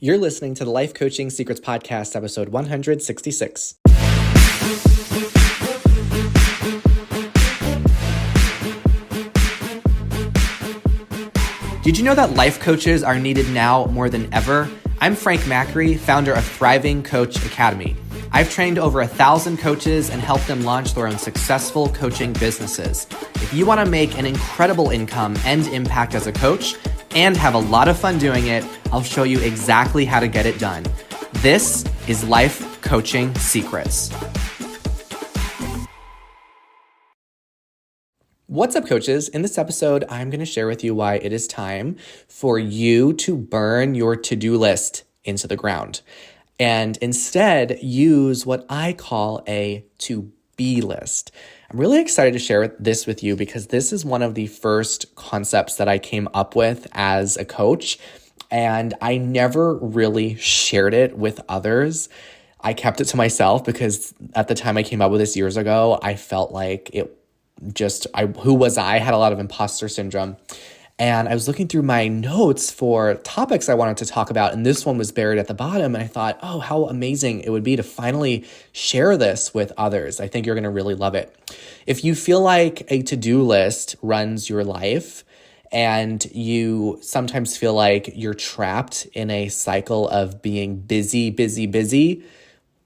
You're listening to the Life Coaching Secrets Podcast, episode 166. Did you know that life coaches are needed now more than ever? I'm Frank Macri, founder of Thriving Coach Academy. I've trained over 1,000 coaches and helped them launch their own successful coaching businesses. If you want to make an incredible income and impact as a coach and have a lot of fun doing it, I'll show you exactly how to get it done. This is Life Coaching Secrets. What's up, coaches? In this episode, I'm going to share with you why it is time for you to burn your to-do list into the ground and instead use what I call a to-be list. I'm really excited to share this with you because this is one of the first concepts that I came up with as a coach, and I never really shared it with others. I kept it to myself because at the time I came up with this years ago, I felt like who was I? I had a lot of imposter syndrome. And I was looking through my notes for topics I wanted to talk about, and this one was buried at the bottom. And I thought, oh, how amazing it would be to finally share this with others. I think you're going to really love it. If you feel like a to-do list runs your life, and you sometimes feel like you're trapped in a cycle of being busy,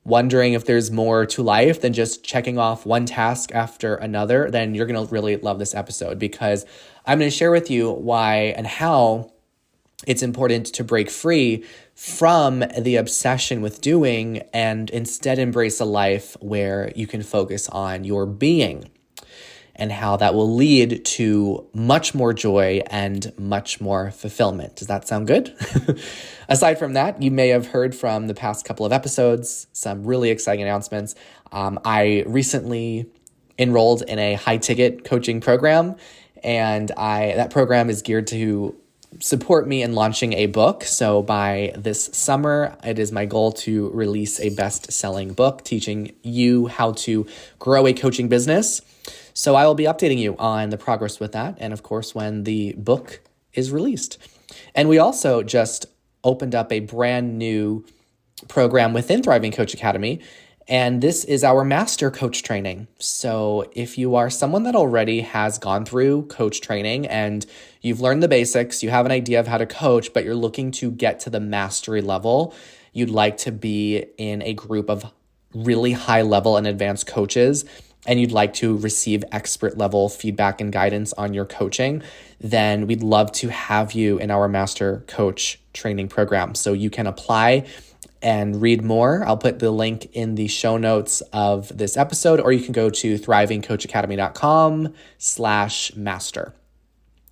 wondering if there's more to life than just checking off one task after another, then you're going to really love this episode because I'm going to share with you why and how it's important to break free from the obsession with doing and instead embrace a life where you can focus on your being, and how that will lead to much more joy and much more fulfillment. Does that sound good? Aside from that, you may have heard from the past couple of episodes some really exciting announcements. I recently enrolled in a high-ticket coaching program, and that program is geared to support me in launching a book. So by this summer, it is my goal to release a best-selling book teaching you how to grow a coaching business. So I will be updating you on the progress with that, and of course, when the book is released. And we also just opened up a brand new program within Thriving Coach Academy, and this is our Master Coach Training. So if you are someone that already has gone through coach training and you've learned the basics, you have an idea of how to coach, but you're looking to get to the mastery level, you'd like to be in a group of really high level and advanced coaches, and you'd like to receive expert level feedback and guidance on your coaching, then we'd love to have you in our Master Coach Training program. So you can apply and read more. I'll put the link in the show notes of this episode, or you can go to thrivingcoachacademy.com/master.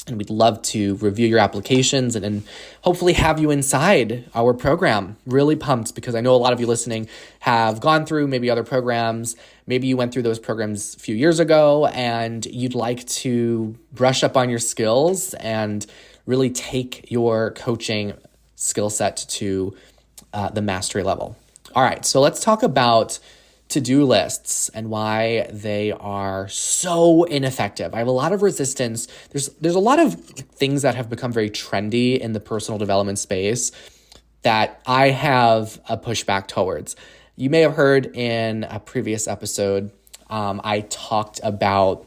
And we'd love to review your applications and hopefully have you inside our program. Really pumped because I know a lot of you listening have gone through maybe other programs. Maybe you went through those programs a few years ago and you'd like to brush up on your skills and really take your coaching skill set to the mastery level. All right, so let's talk about to-do lists and why they are so ineffective. I have a lot of resistance. There's a lot of things that have become very trendy in the personal development space that I have a pushback towards. You may have heard in a previous episode, I talked about,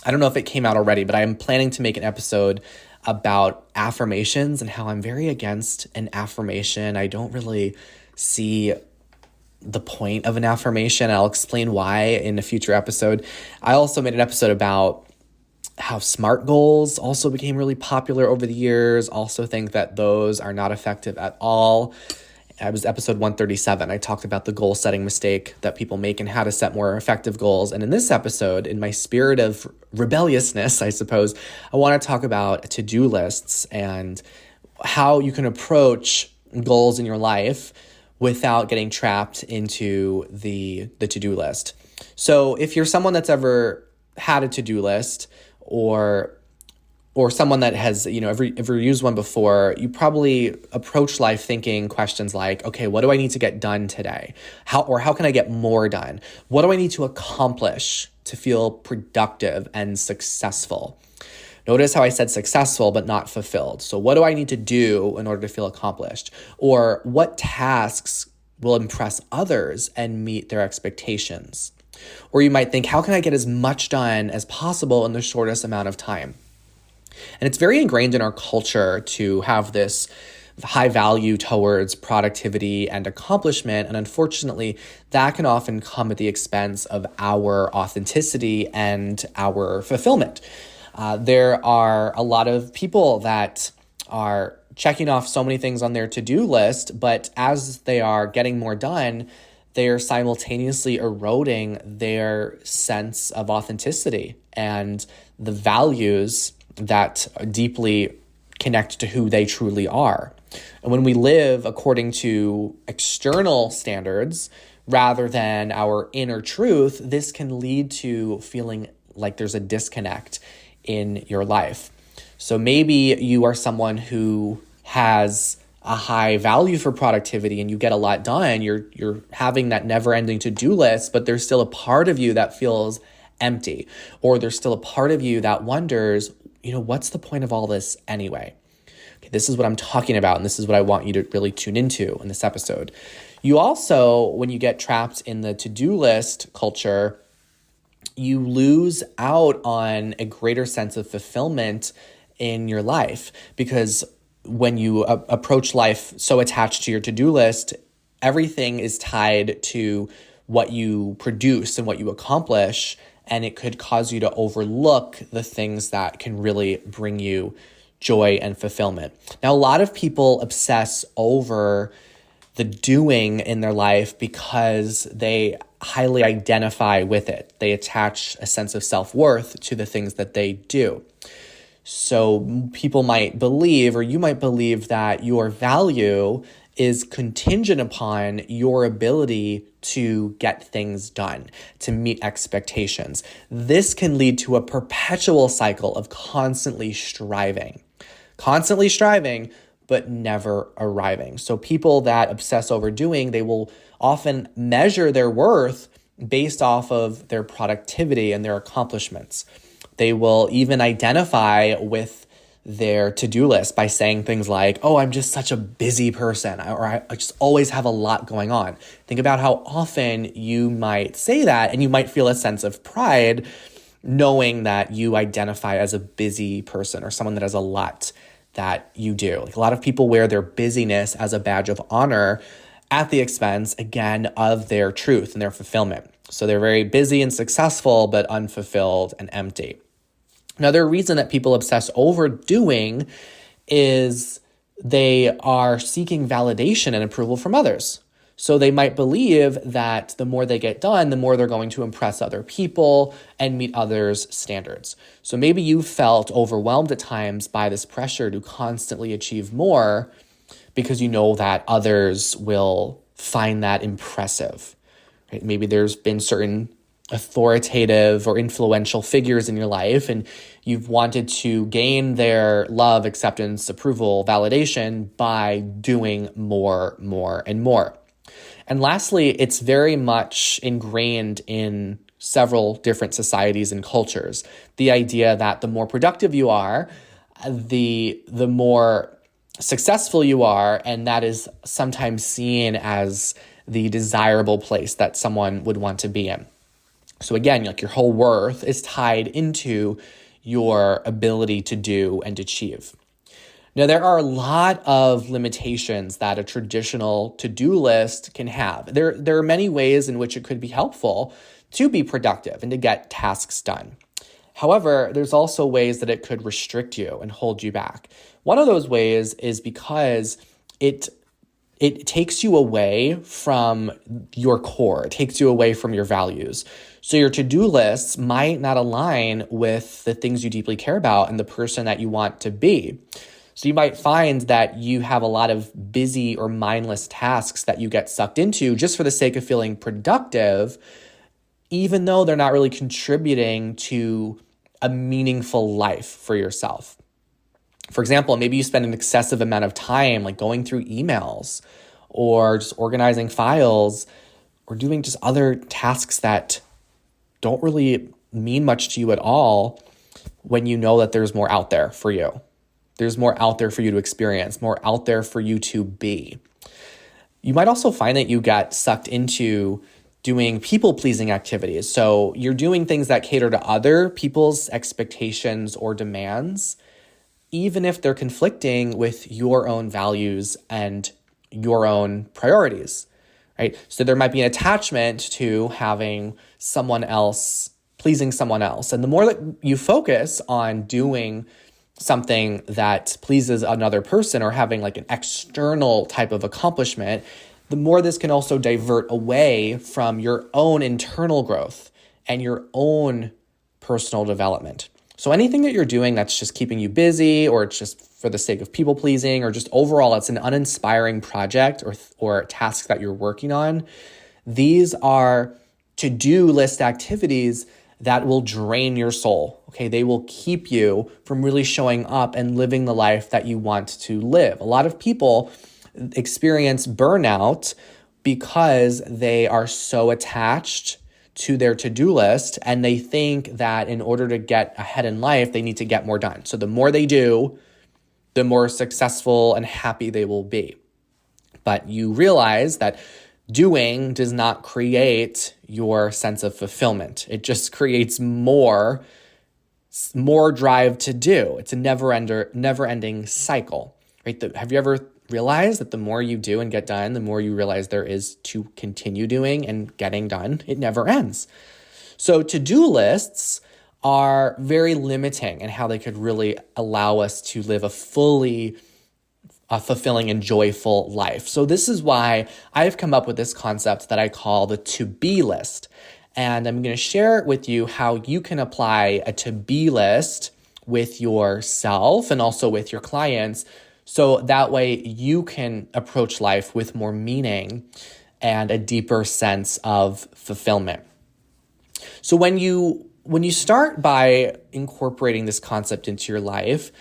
I don't know if it came out already, but I'm planning to make an episode about affirmations and how I'm very against an affirmation. I don't really see the point of an affirmation. I'll explain why in a future episode. I also made an episode about how SMART goals also became really popular over the years. Also think that those are not effective at all. It was episode 137. I talked about the goal setting mistake that people make and how to set more effective goals. And in this episode, in my spirit of rebelliousness, I suppose, I want to talk about to-do lists and how you can approach goals in your life without getting trapped into the to-do list. So if you're someone that's ever had a to-do list or someone that has, ever used one before, you probably approach life thinking questions like, okay, what do I need to get done today? How can I get more done? What do I need to accomplish to feel productive and successful? Notice how I said successful but not fulfilled. So what do I need to do in order to feel accomplished? Or what tasks will impress others and meet their expectations? Or you might think, how can I get as much done as possible in the shortest amount of time? And it's very ingrained in our culture to have this high value towards productivity and accomplishment. And unfortunately, that can often come at the expense of our authenticity and our fulfillment. There are a lot of people that are checking off so many things on their to-do list, but as they are getting more done, they're simultaneously eroding their sense of authenticity and the values that deeply connect to who they truly are. And when we live according to external standards rather than our inner truth, this can lead to feeling like there's a disconnect in your life. So maybe you are someone who has a high value for productivity and you get a lot done. You're having that never-ending to-do list, but there's still a part of you that feels empty, or there's still a part of you that wonders, what's the point of all this anyway? Okay, this is what I'm talking about, and this is what I want you to really tune into in this episode. You also, when you get trapped in the to-do list culture, you lose out on a greater sense of fulfillment in your life, because when you approach life so attached to your to-do list, everything is tied to what you produce and what you accomplish, and it could cause you to overlook the things that can really bring you joy and fulfillment. Now, a lot of people obsess over the doing in their life because they highly identify with it. They attach a sense of self-worth to the things that they do. So people might believe, or you might believe, that your value is contingent upon your ability to get things done, to meet expectations. This can lead to a perpetual cycle of constantly striving, but never arriving. So people that obsess over doing, they will often measure their worth based off of their productivity and their accomplishments. They will even identify with their to-do list by saying things like, oh, I'm just such a busy person, or I just always have a lot going on. Think about how often you might say that, and you might feel a sense of pride knowing that you identify as a busy person or someone that has a lot that you do. Like, a lot of people wear their busyness as a badge of honor at the expense, again, of their truth and their fulfillment. So they're very busy and successful, but unfulfilled and empty. Another reason that people obsess over doing is they are seeking validation and approval from others. So they might believe that the more they get done, the more they're going to impress other people and meet others' standards. So maybe you felt overwhelmed at times by this pressure to constantly achieve more because you know that others will find that impressive. Right? Maybe there's been certain authoritative or influential figures in your life, and you've wanted to gain their love, acceptance, approval, validation by doing more, and more. And lastly, it's very much ingrained in several different societies and cultures. The idea that the more productive you are, the more successful you are, and that is sometimes seen as the desirable place that someone would want to be in. So again, like, your whole worth is tied into your ability to do and achieve. Now, there are a lot of limitations that a traditional to-do list can have. There are many ways in which it could be helpful to be productive and to get tasks done. However, there's also ways that it could restrict you and hold you back. One of those ways is because it takes you away from your core. It takes you away from your values. So your to-do lists might not align with the things you deeply care about and the person that you want to be. So you might find that you have a lot of busy or mindless tasks that you get sucked into just for the sake of feeling productive, even though they're not really contributing to a meaningful life for yourself. For example, maybe you spend an excessive amount of time like going through emails or just organizing files or doing just other tasks that don't really mean much to you at all. when you know that there's more out there for you. There's more out there for you to experience, more out there for you to be. You might also find that you get sucked into doing people-pleasing activities. So you're doing things that cater to other people's expectations or demands, even if they're conflicting with your own values and your own priorities, right? So there might be an attachment to having someone else, pleasing someone else. And the more that you focus on doing something that pleases another person or having like an external type of accomplishment, the more this can also divert away from your own internal growth and your own personal development. So anything that you're doing that's just keeping you busy, or it's just for the sake of people pleasing, or just overall it's an uninspiring project or task that you're working on, these are to-do list activities that will drain your soul. Okay, they will keep you from really showing up and living the life that you want to live. A lot of people experience burnout because they are so attached to their to-do list, and they think that in order to get ahead in life, they need to get more done. So the more they do, the more successful and happy they will be. But you realize that doing does not create your sense of fulfillment. It just creates more drive to do. It's a never-ending cycle, right? Have you ever realized that the more you do and get done, the more you realize there is to continue doing and getting done? It never ends. So to-do lists are very limiting in how they could really allow us to live a fulfilling and joyful life. So this is why I've come up with this concept that I call the to-be list. And I'm going to share with you how you can apply a to-be list with yourself and also with your clients, so that way you can approach life with more meaning and a deeper sense of fulfillment. So when you start by incorporating this concept into your life,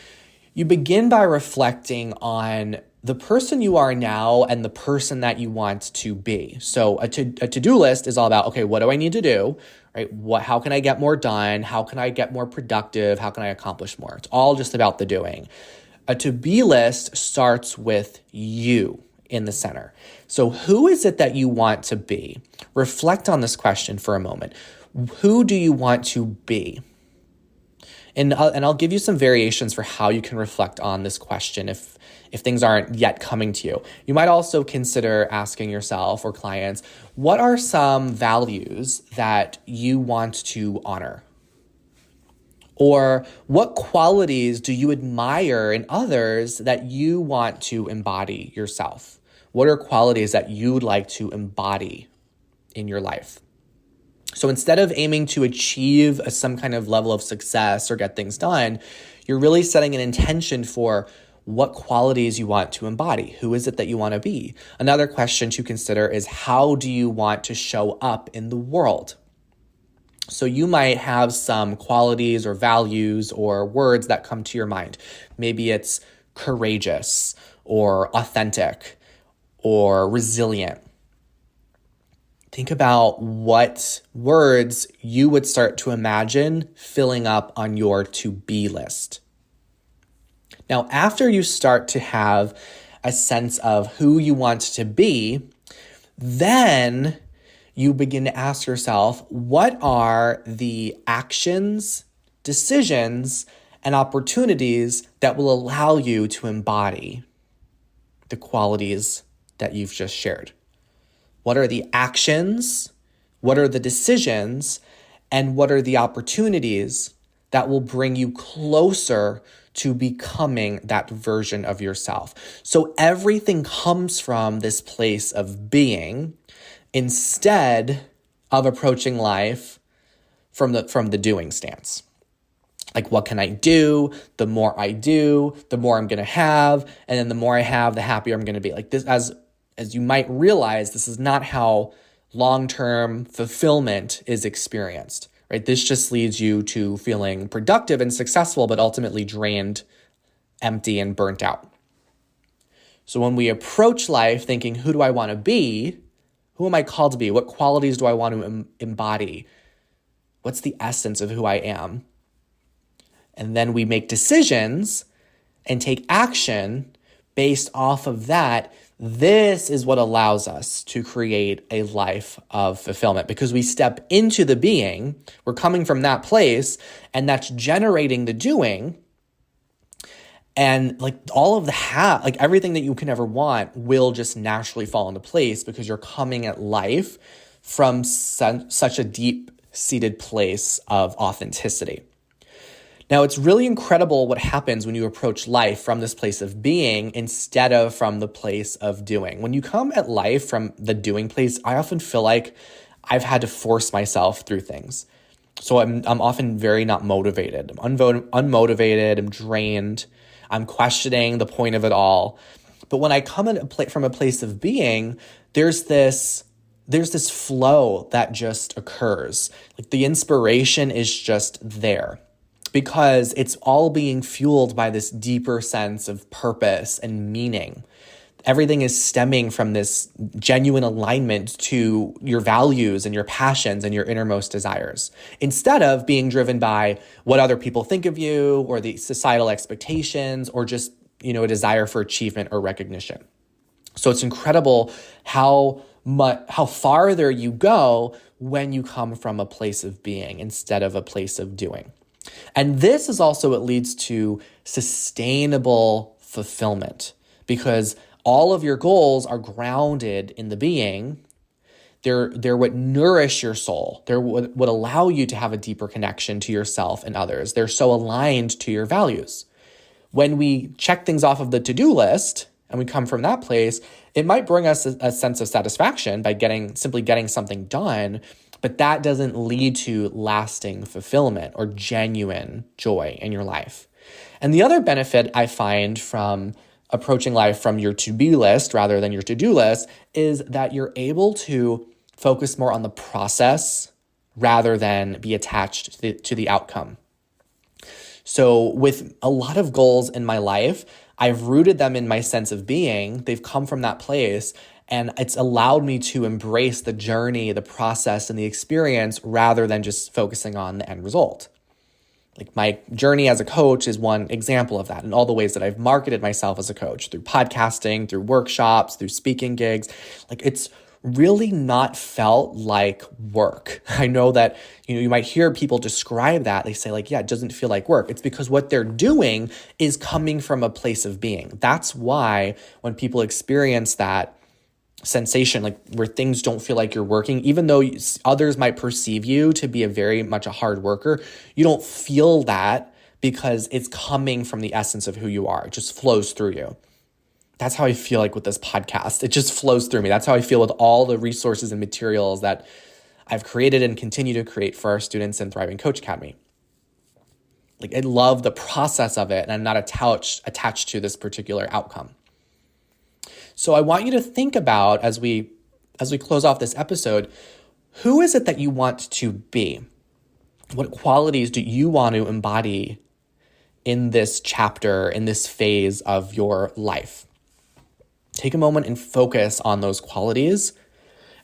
you begin by reflecting on the person you are now and the person that you want to be. So a to-do list is all about, okay, what do I need to do, right? How can I get more done? How can I get more productive? How can I accomplish more? It's all just about the doing. A to-be list starts with you in the center. So who is it that you want to be? Reflect on this question for a moment. Who do you want to be? And I'll give you some variations for how you can reflect on this question if things aren't yet coming to you. You might also consider asking yourself or clients, what are some values that you want to honor? Or what qualities do you admire in others that you want to embody yourself? What are qualities that you'd like to embody in your life? So instead of aiming to achieve some kind of level of success or get things done, you're really setting an intention for what qualities you want to embody. Who is it that you want to be? Another question to consider is, how do you want to show up in the world? So you might have some qualities or values or words that come to your mind. Maybe it's courageous or authentic or resilient. Think about what words you would start to imagine filling up on your to-be list. Now, after you start to have a sense of who you want to be, then you begin to ask yourself, what are the actions, decisions, and opportunities that will allow you to embody the qualities that you've just shared? What are the actions? What are the decisions? And what are the opportunities that will bring you closer to becoming that version of yourself? So everything comes from this place of being, instead of approaching life from the doing stance. Like, what can I do? The more I do, the more I'm going to have. And then the more I have, the happier I'm going to be. Like this, as you might realize, this is not how long-term fulfillment is experienced, right? This just leads you to feeling productive and successful, but ultimately drained, empty, and burnt out. So when we approach life thinking, who do I want to be? Who am I called to be? What qualities do I want to embody? What's the essence of who I am? And then we make decisions and take action based off of that. This is what allows us to create a life of fulfillment, because we step into the being, we're coming from that place, and that's generating the doing. And like all of the like everything that you can ever want will just naturally fall into place because you're coming at life from such a deep-seated place of authenticity. Now, it's really incredible what happens when you approach life from this place of being instead of from the place of doing. When you come at life from the doing place, I often feel like I've had to force myself through things. So I'm often very not motivated. I'm unmotivated, I'm drained, I'm questioning the point of it all. But when I come from a place of being, there's this flow that just occurs. Like the inspiration is just there, because it's all being fueled by this deeper sense of purpose and meaning. Everything is stemming from this genuine alignment to your values and your passions and your innermost desires, instead of being driven by what other people think of you or the societal expectations or just, a desire for achievement or recognition. So it's incredible how farther you go when you come from a place of being instead of a place of doing. And this is also what leads to sustainable fulfillment, because all of your goals are grounded in the being. They're what nourish your soul. They're what allow you to have a deeper connection to yourself and others. They're so aligned to your values. When we check things off of the to-do list and we come from that place, it might bring us a sense of satisfaction by simply getting something done, but that doesn't lead to lasting fulfillment or genuine joy in your life. And the other benefit I find from approaching life from your to-be list rather than your to-do list is that you're able to focus more on the process rather than be attached to the outcome. So with a lot of goals in my life, I've rooted them in my sense of being. They've come from that place, and it's allowed me to embrace the journey, the process, and the experience rather than just focusing on the end result. Like my journey as a coach is one example of that, and all the ways that I've marketed myself as a coach through podcasting, through workshops, through speaking gigs. Like it's really not felt like work. I know that, you might hear people describe that. They say like, yeah, it doesn't feel like work. It's because what they're doing is coming from a place of being. That's why when people experience that sensation, like where things don't feel like you're working, even though others might perceive you to be very much a hard worker, you don't feel that because it's coming from the essence of who you are. It just flows through you. That's how I feel like with this podcast. It just flows through me. That's how I feel with all the resources and materials that I've created and continue to create for our students in Thriving Coach Academy. Like I love the process of it, and I'm not attached to this particular outcome. So I want you to think about, as we close off this episode, who is it that you want to be? What qualities do you want to embody in this chapter, in this phase of your life? Take a moment and focus on those qualities.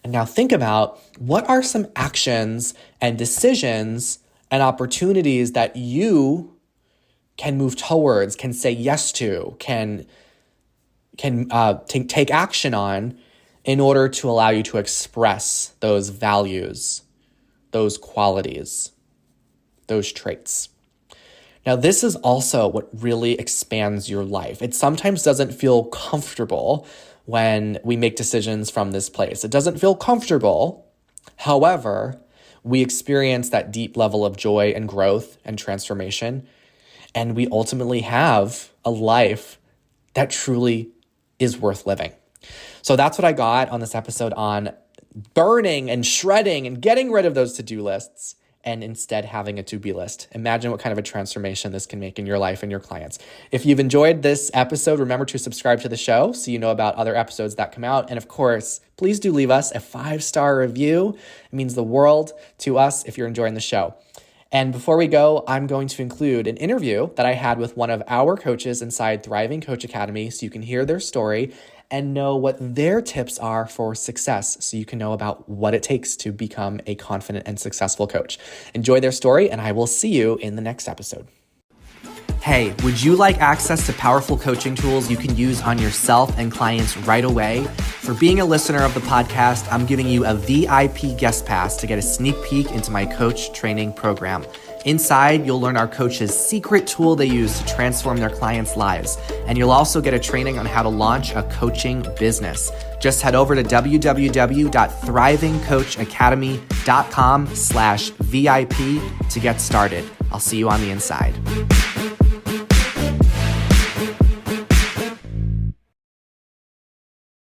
And now think about, what are some actions and decisions and opportunities that you can move towards, can say yes to, can take action on in order to allow you to express those values, those qualities, those traits. Now, this is also what really expands your life. It sometimes doesn't feel comfortable when we make decisions from this place. It doesn't feel comfortable. However, we experience that deep level of joy and growth and transformation, and we ultimately have a life that truly is worth living. So that's what I got on this episode on burning and shredding and getting rid of those to-do lists and instead having a to-be list. Imagine what kind of a transformation this can make in your life and your clients. If you've enjoyed this episode, remember to subscribe to the show so you know about other episodes that come out. And of course, please do leave us a 5-star review. It means the world to us if you're enjoying the show. And before we go, I'm going to include an interview that I had with one of our coaches inside Thriving Coach Academy so you can hear their story and know what their tips are for success so you can know about what it takes to become a confident and successful coach. Enjoy their story, and I will see you in the next episode. Hey, would you like access to powerful coaching tools you can use on yourself and clients right away? For being a listener of the podcast, I'm giving you a VIP guest pass to get a sneak peek into my coach training program. Inside, you'll learn our coaches' secret tool they use to transform their clients' lives. And you'll also get a training on how to launch a coaching business. Just head over to www.thrivingcoachacademy.com/VIP to get started. I'll see you on the inside.